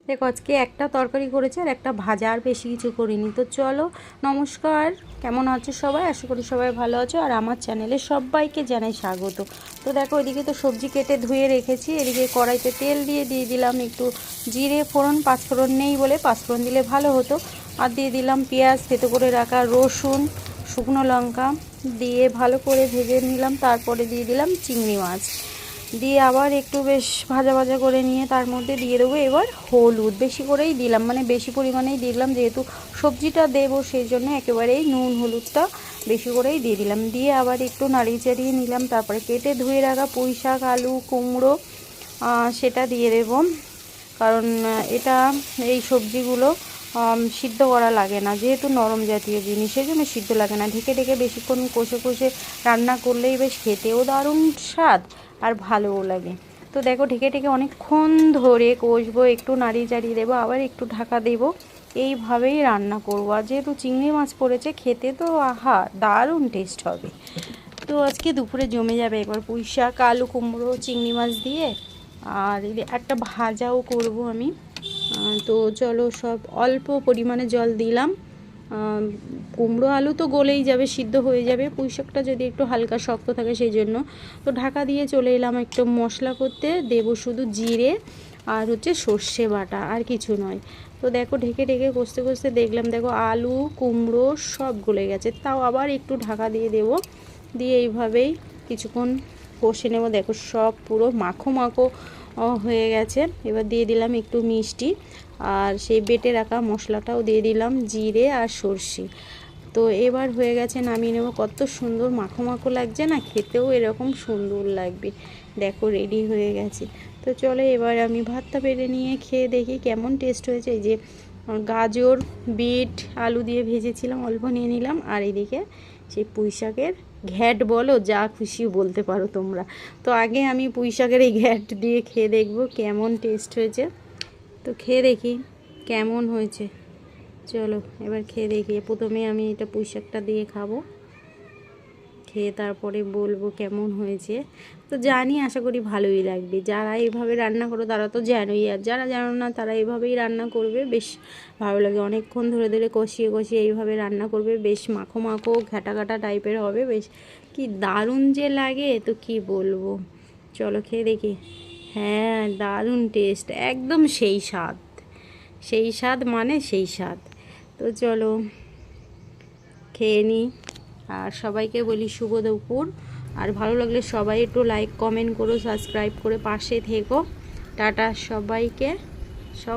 দেখো আজকে একটা তরকারি করেছি আর একটা ভাজা, আর বেশি কিছু করিনি। তো চলো, নমস্কার, কেমন আছো সবাই? আশা করি সবাই ভালো আছো। আর আমার চ্যানেলে সবাইকে জানাই স্বাগত। তো দেখো ওইদিকে তো সবজি কেটে ধুয়ে রেখেছি, এদিকে কড়াইতে তেল দিয়ে দিলাম একটু জিরে ফোড়ন, পাঁচফোড়ন নেই বলে পাঁচফোড়ন দিলে ভালো হতো। আর দিয়ে দিলাম পেঁয়াজ, থেতো করে রাখা রসুন, শুকনো লঙ্কা দিয়ে ভালো করে ভেজে নিলাম। তারপরে দিয়ে দিলাম চিংড়ি মাছ, দিয়ে আবার একটু বেশ ভাজা ভাজা করে নিয়ে তার মধ্যে দিয়ে দেবো এবার হলুদ। বেশি করেই দিলাম, মানে বেশি পরিমাণেই দিলাম, যেহেতু সবজিটা দেবো সেই জন্য একেবারেই নুন হলুদটা বেশি করেই দিয়ে দিলাম। দিয়ে আবার একটু নাড়িয়ে চাড়িয়ে নিলাম। তারপরে কেটে ধুয়ে রাখা পুঁই শাক, আলু, কুমড়ো সেটা দিয়ে দেবো। কারণ এটা এই সবজিগুলো সিদ্ধ করা লাগে না, যেহেতু নরম জাতীয় জিনিস, সেই জন্য সিদ্ধ লাগে না। ঢেকে ঢেকে বেশিক্ষণ কষে কষে রান্না করলেই বেশ খেতেও দারুণ স্বাদ আর ভালোও লাগে। তো দেখো ঢেকে ঢেকে অনেকক্ষণ ধরে কষবো, একটু নাড়িয়ে চাড়িয়ে দেবো, আবার একটু ঢাকা দেবো, এইভাবেই রান্না করবো। আর যেহেতু চিংড়ি মাছ পড়েছে, খেতে তো আহা দারুণ টেস্ট হবে। তো আজকে দুপুরে জমে যাবে একবার পুঁই শাক, আলু, কুমড়ো, চিংড়ি মাছ দিয়ে। আর একটা ভাজাও করব আমি। তো চলো, সব অল্প পরিমাণে জল দিলাম। কুমড়ো আলু তো গলেই যাবে, সিদ্ধ হয়ে যাবে। পুঁই শাকটা যদি একটু হালকা শক্ত থাকে সেই জন্য। তো ঢাকা দিয়ে চলে এলাম একটু মশলা করতে। দেবো শুধু জিরে আর হচ্ছে সর্ষে বাটা, আর কিছু নয়। তো দেখো ঢেকে ঢেকে কষতে কষতে দেখলাম, দেখো আলু কুমড়ো সব গলে গেছে। তাও আবার একটু ঢাকা দিয়ে দেবো, দিয়ে এইভাবেই কিছুক্ষণ কষে নেব। দেখো সব পুরো মাখো মাখো হয়ে গেছে। এবার দিয়ে দিলাম একটু মিষ্টি, আর সেই বেটে রাখা মশলাটাও দিয়ে দিলাম, জিরে আর সর্ষে। তো এবার হয়ে গেছে, নামিয়ে নেব। কত সুন্দর মাখো মাখো লাগছে না, খেতেও এরকম সুন্দর লাগবে। দেখো রেডি হয়ে গেছে। তো চলো এবার আমি ভাতটা বেড়ে নিয়ে খেয়ে দেখি কেমন টেস্ট হয়েছে। এই যে গাজর, বিট, আলু দিয়ে ভেজেছিলাম, অল্প নিয়ে নিলাম। আর এদিকে সেই পুঁই শাকের ঘ্যাট, বলো যা খুশি বলতে পারো তোমরা। তো আগে আমি পুঁই শাকের এই ঘ্যাট দিয়ে খেয়ে দেখবো কেমন টেস্ট হয়েছে। তো খেয়ে দেখি কেমন হয়েছে। চলো এবার খেয়ে দেখি। প্রথমে আমি এটা পুঁই শাকটা দিয়ে খাবো, খেয়ে তারপরে বলবো কেমন হয়েছে। তো জানি আশা করি ভালোই লাগবে। যারা এইভাবে রান্না করো তারা তো জানোই, আর যারা জানো না তারা এইভাবেই রান্না করবে, বেশ ভালো লাগে। অনেকক্ষণ ধরে ধরে কষিয়ে কষিয়ে এইভাবে রান্না করবে, বেশ মাখো মাখো ঘাটা ঘাটা টাইপের হবে, বেশ কি দারুণ যে লাগে, তো কি বলবো। চলো খেয়ে দেখি। হ্যাঁ দারুণ টেস্ট, একদম সেই স্বাদ, সেই স্বাদ মানে সেই স্বাদ। তো চলো খেয়ে নিই। আর সবাইকে বলি শুভ দুপুর। আর ভালো লাগলে সবাই একটু লাইক কমেন্ট করো, সাবস্ক্রাইব করে পাশে থেকো। টাটা সবাইকে। সব